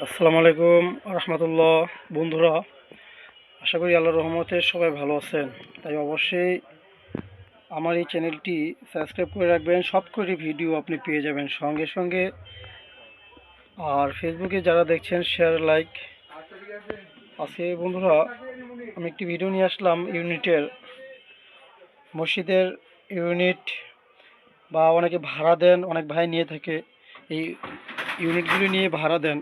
আসসালামু আলাইকুম রহমতুল্লাহ। বন্ধুরা, আশা করি আল্লাহর রহমতে সবাই ভালো আছেন। তাই অবশ্যই আমার এই চ্যানেলটি সাবস্ক্রাইব করে রাখবেন। সবকটি ভিডিও আপনি পেয়ে যাবেন সঙ্গে সঙ্গে। আর ফেসবুকে যারা দেখছেন শেয়ার লাইক। আজকে বন্ধুরা আমি একটি ভিডিও নিয়ে আসলাম ইউনিটের, মসজিদের ইউনিট বা অনেকে ভাড়া দেন, অনেক ভাই নিয়ে থাকে এই ইউনিটগুলি নিয়ে ভাড়া দেন।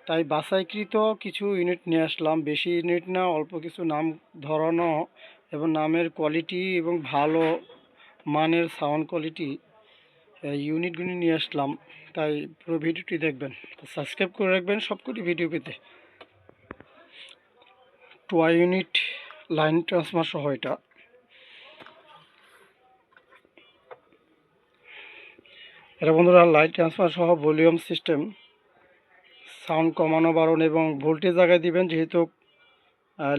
তাই বাছাইকৃত কিছু ইউনিট নিয়ে আসলাম, বেশি ইউনিট না, অল্প কিছু নাম ধরানো এবং নামের কোয়ালিটি এবং ভালো মানের সাউন্ড কোয়ালিটি ইউনিটগুলি নিয়ে আসলাম। তাই পুরো ভিডিওটি দেখবেন, সাবস্ক্রাইব করে রাখবেন সবকটি ভিডিও পেতে। টোয়া ইউনিট লাইন ট্রান্সফার সহ এটা বন্ধুরা লাইন ট্রান্সফার সহ ভলিউম সিস্টেম, সাউন্ড কমানো বাড়ানো এবং ভোল্টেজ জায়গায় দিবেন, যেহেতু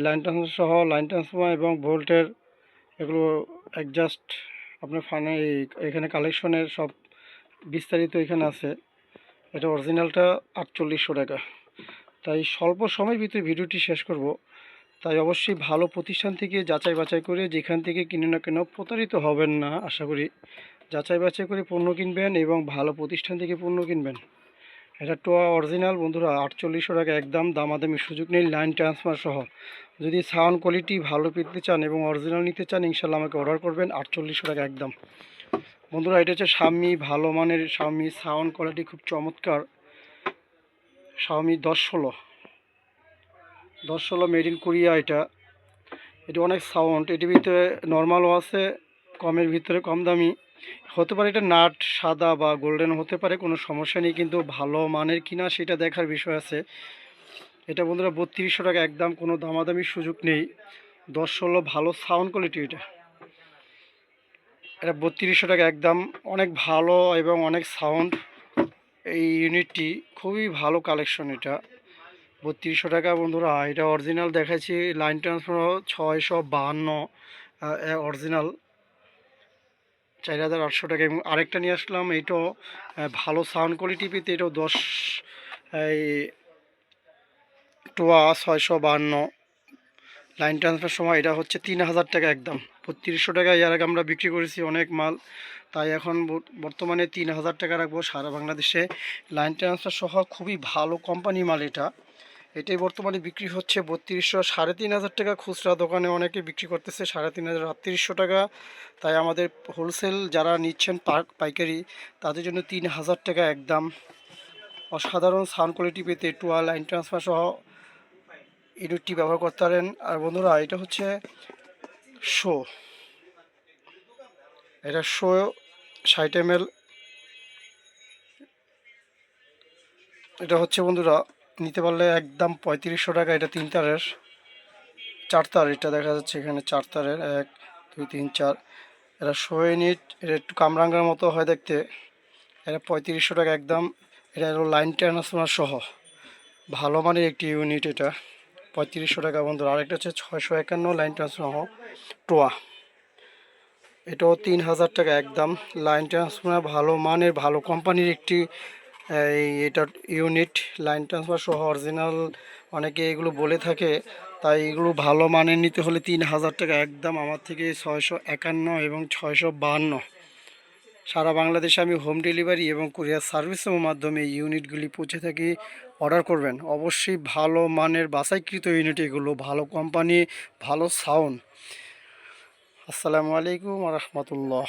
লাইন ট্রান্সফার সহ লাইন ট্রান্সফার এবং ভোল্টের এগুলো অ্যাডজাস্ট আপনার ফানে এখানে কালেকশনের সব বিস্তারিত এখানে আছে। এটা অরিজিনালটা 4800 টাকা। তাই স্বল্প সময়ের ভিতরে ভিডিওটি শেষ করব। তাই অবশ্যই ভালো প্রতিষ্ঠান থেকে যাচাই বাছাই করে যেখান থেকে কিনে না কেন প্রতারিত হবেন না। আশা করি যাচাই বাছাই করে পণ্য কিনবেন এবং ভালো প্রতিষ্ঠান থেকে পণ্য কিনবেন। এটা টোয়া অরিজিনাল বন্ধুরা, 4800 টাকা একদম, দামাদামি সুযোগ নেই, লাইন ট্রান্সফার সহ। যদি সাউন্ড কোয়ালিটি ভালো পেতে চান এবং অরিজিনাল নিতে চান, ইনশাল্লাহ আমাকে অর্ডার করবেন। 4800 টাকা একদম বন্ধুরা। এটা হচ্ছে শাওমি, ভালো মানের শাওমি, সাউন্ড কোয়ালিটি খুব চমৎকার। Xiaomi 1016 made in Korea. এটা অনেক সাউন্ড, এটির ভিতরে নর্মালও আছে, কমের ভিতরে কম দামি হতে পারে। এটা নাট সাদা বা গোল্ডেন হতে পারে, কোনো সমস্যা নেই, কিন্তু ভালো মানের কিনা সেটা দেখার বিষয় আছে। এটা বন্ধুরা 3200 টাকা একদম, কোনো দামাদামির সুযোগ নেই। 1016 ভালো সাউন্ড কোয়ালিটি। এটা 3200 টাকা একদম, অনেক ভালো এবং অনেক সাউন্ড। এই ইউনিটটি খুবই ভালো কালেকশন। এটা 3200 টাকা বন্ধুরা। এটা অরিজিনাল দেখাচ্ছি, লাইন ট্রান্সফার 652 অরিজিনাল 4800 টাকা। এবং আরেকটা নিয়ে আসলাম, এটাও ভালো সাউন্ড কোয়ালিটি পেতে, এটাও 10 এই টোয়া 652 লাইন ট্রান্সফার সময়। এটা হচ্ছে 3000 টাকা একদম, 3200 টাকা এর আগে আমরা বিক্রি করেছি অনেক মাল, তাই এখন বর্তমানে 3000 টাকা রাখবো সারা বাংলাদেশে। লাইন ট্রান্সফার সহ খুবই ভালো কোম্পানি মাল। এটাই বর্তমানে বিক্রি হচ্ছে 3200, 3500 টাকা খুচরা দোকানে অনেকে বিক্রি করতেছে 3500, 3800 টাকা। তাই আমাদের হোলসেল যারা নিচ্ছেন পাইকারি, তাদের জন্য 3000 টাকা একদম। অসাধারণ সাউন্ড কোয়ালিটি পেতে টুয়া লাইন ট্রান্সফার সহ ইউনিটটি ব্যবহার করতে পারেন। আর বন্ধুরা এটা হচ্ছে শো, এটা শো 60 ml। এটা হচ্ছে বন্ধুরা নিতে পারলে একদম 3500 টাকা। এটা 3 তারের, 4 তার, এটা দেখা যাচ্ছে এখানে 4 তারের, 1 2 3 4। এটা শো ইউনিট, এটা একটু কামরাঙ্গার মতো হয় দেখতে। এটা 3500 টাকা একদম। এটা হলো লাইন ট্রান্সফার সহ ভালো মানের একটি ইউনিট। এটা 3500 টাকা বন্ধুরা। আরেকটা হচ্ছে 651 লাইন ট্রান্সফার সহ টোয়া, এটাও 3000 টাকা একদম। লাইন ট্রান্সফার ভালো মানের ভালো কোম্পানির একটি এটা ইউনিট, লাইন ট্রান্সফার সহ অরিজিনাল। অনেকে এগুলো বলে থাকে, তাই এগুলো ভালো মানের নিতে হলে 3000 টাকা একদম। আমার থেকে 651 এবং 652 সারা বাংলাদেশে আমি হোম ডেলিভারি এবং কুরিয়ার সার্ভিসের মাধ্যমে এই ইউনিটগুলি পৌঁছে থাকি। অর্ডার করবেন অবশ্যই ভালো মানের বাছাইকৃত ইউনিট, এগুলো ভালো কোম্পানি, ভালো সাউন্ড। আসসালামু আলাইকুম রহমতুল্লাহ।